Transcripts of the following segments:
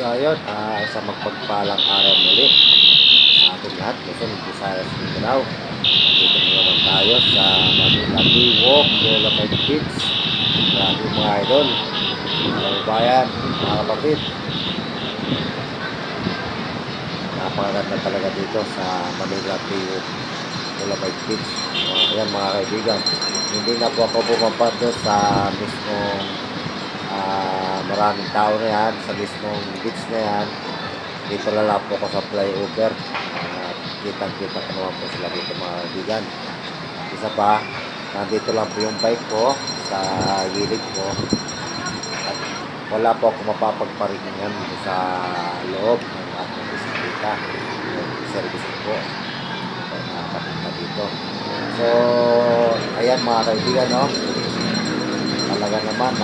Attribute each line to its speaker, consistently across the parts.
Speaker 1: So ayun, isang magpagpalang araw muli sa ating lahat. Luzon, Visayas, Mindanao. Nandito na naman tayo sa Manila Walk, Dolomite Beach. Grabe mga idol, mga bayan, mga kapatid. Napakaganda talaga dito sa Manila Walk, Dolomite Beach. Ayan mga kaibigan, hindi na po ako pumapunta sa mismong maraming tao na yan, sa mismong beach na yan. Dito lang po ako sa flyover. Kitang-kita ko naman po sila dito mga kaibigan. Isa pa, nandito lang po yung bike ko sa gilid ko. At wala po ako mapapagparingan sa loob ng aking bisikleta. Service po. Nakapunta dito. So, ayan mga kaibigan, no? Talaga naman,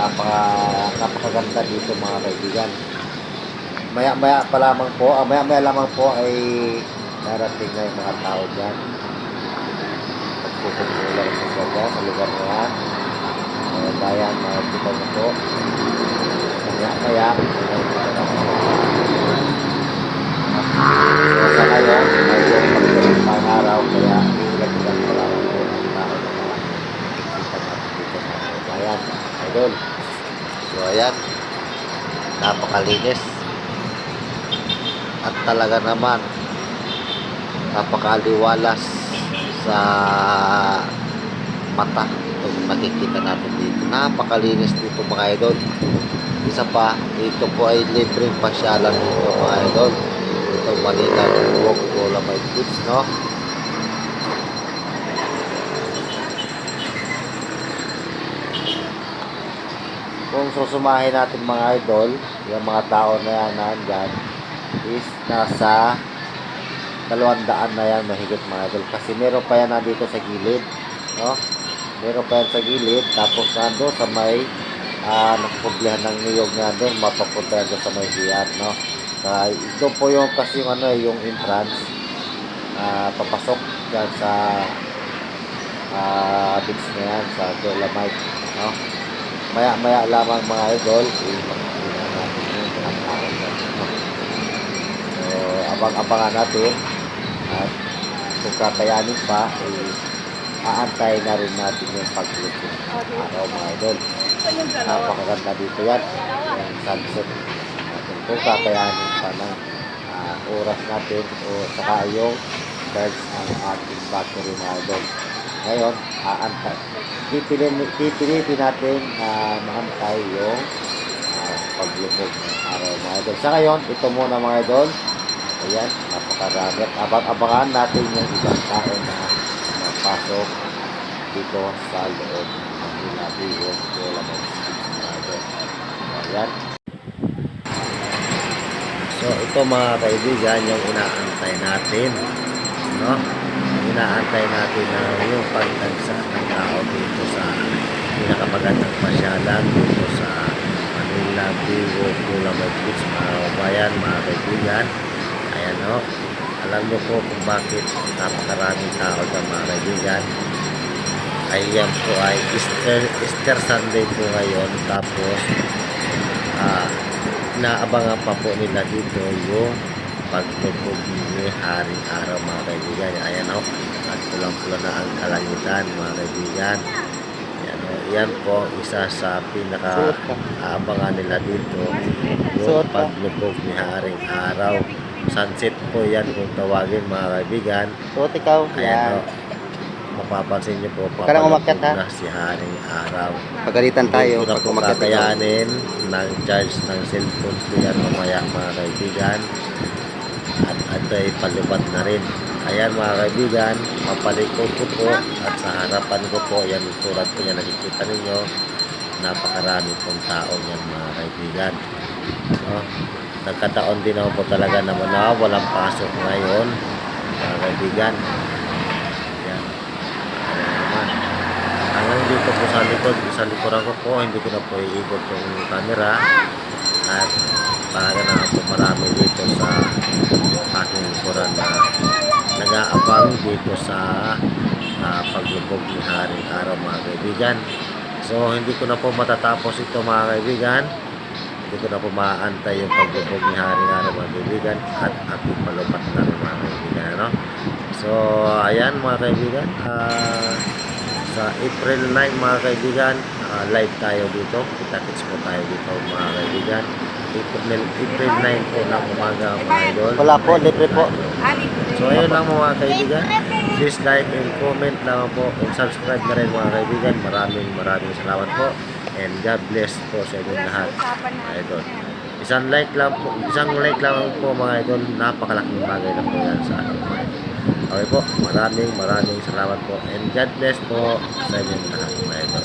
Speaker 1: napakaganda dito mga kaibigan. Maya-maya pa lamang po, maya-maya lamang po ay darating na yung mga tao dyan. Pagpupupular po sila sa lugar na yan. Bayan, makikita na po. Maya-maya, so sa ngayon, medyo magkaroon pang araw, kaya ilag-ilag pa lamang po ang tao na makikita natin dito mga bayan. Idol. So ayan, napakalinis. At talaga naman napakaliwalas sa mata itong nakikita natin dito. Napakalinis dito mga idol. Isa pa, dito po ay libreng pasyalan dito mga idol. Ito Manila Walk, Dolomite Beach, no? Kung susumahin natin mga idol, yung mga tao na yan nandyan is nasa 200 na yan mahigit mga idol. Kasi meron pa yan nandito sa gilid, no? Meron pa yan sa gilid. Tapos nando sa may nakapublihan ng niyog na doon, mapapunta yan sa may hiyat, no? Ito po yung kasi yung yung entrance papasok dyan sa beach na yan, sa Dolomite, no? Maya lamang mga idol, makikita natin yung pinakain natin, no? So abang-abangan natin. At kung kakayanin pa, aantay na rin natin yung pagluto araw mga idol. Napakaganda dito yan, yung sunset natin. Kung kakayanin pa ng oras natin o saka yung charge ang ating battery mga idol. Ngayon, aantay. Pipilitin natin maantay yung paglubog ng araw mga idol. Sa ngayon, ito muna mga idol. Ayan, napakarami. At abang-abangan natin yung ibang tao na napasok dito sa loob ng Manila Walk, Dolomite Beach. Ayan. So, ito mga kaibigan, yung inaantay natin, no? Inaantay natin na yung pagtagsa ng tao dito sa pinakapagandang pasyalan dito sa Manila Walk, Dolomite Beach, mga bayan, mga kaibigan. Ayan, no? Alam nyo po kung bakit napakaraming tao sa mga kaibigan. Ayan po ay Easter Sunday po ngayon. Tapos naabangan pa po nila dito yung pagtutog ni Haring Araw mga kaibigan. Ayan, no? At pulang-pula na ang kalangitan mga kaibigan. Ayan, no? Yan po isa sa pinaka-aabangan nila dito, yung paglubog ni Haring Araw. Sunset po yan kung tawagin mga kaibigan.
Speaker 2: So, ikaw,
Speaker 1: ayan, no? Mapapansin nyo po,
Speaker 2: papalubog
Speaker 1: na si Haring Araw.
Speaker 2: pagalitan tayo
Speaker 1: Hindi
Speaker 2: pag
Speaker 1: po
Speaker 2: umakyat
Speaker 1: kakayanin ng charge ng cellphone ko yan mamaya mga kaibigan. At ito ay palubat na rin. Ayan mga kaibigan, mapalikod ko po at sa harapan ko po, yan tulad po yan nakikita ninyo, napakarami pong tao yan mga kaibigan, no? Nagkataon din ako po talaga naman na walang pasok ngayon mga kaibigan. Yan. Ayan naman. Hanggang dito po sa likuran ko po, hindi ko na po iikot yung camera. At talaga naman po marami dito sa aking likuran na nag-aabang dito sa paglubog ni Haring Araw mga kaibigan. So hindi ko na po matatapos ito mga kaibigan. Hindi ko na po maaantay yung pagbubog ni Haring Araw mga kaibigan at aking malupat na rin mga kaibigan. Ano? So, ayan mga kaibigan. Sa April 9 mga kaibigan, live tayo dito. Kita-kits po tayo dito mga kaibigan. April 9 po ng umaga mga idol. Wala po, libre po. So ayun lang mga kaibigan. Please like and comment lang po. And subscribe na rin mga kaibigan. Maraming salamat po. And God bless po sa inyong lahat mga idol. Isang like lang po mga idol. Napakalaking bagay na po yan sa ating mga idol. Okay po, maraming salamat po. And God bless po sa inyong lahat mga idol.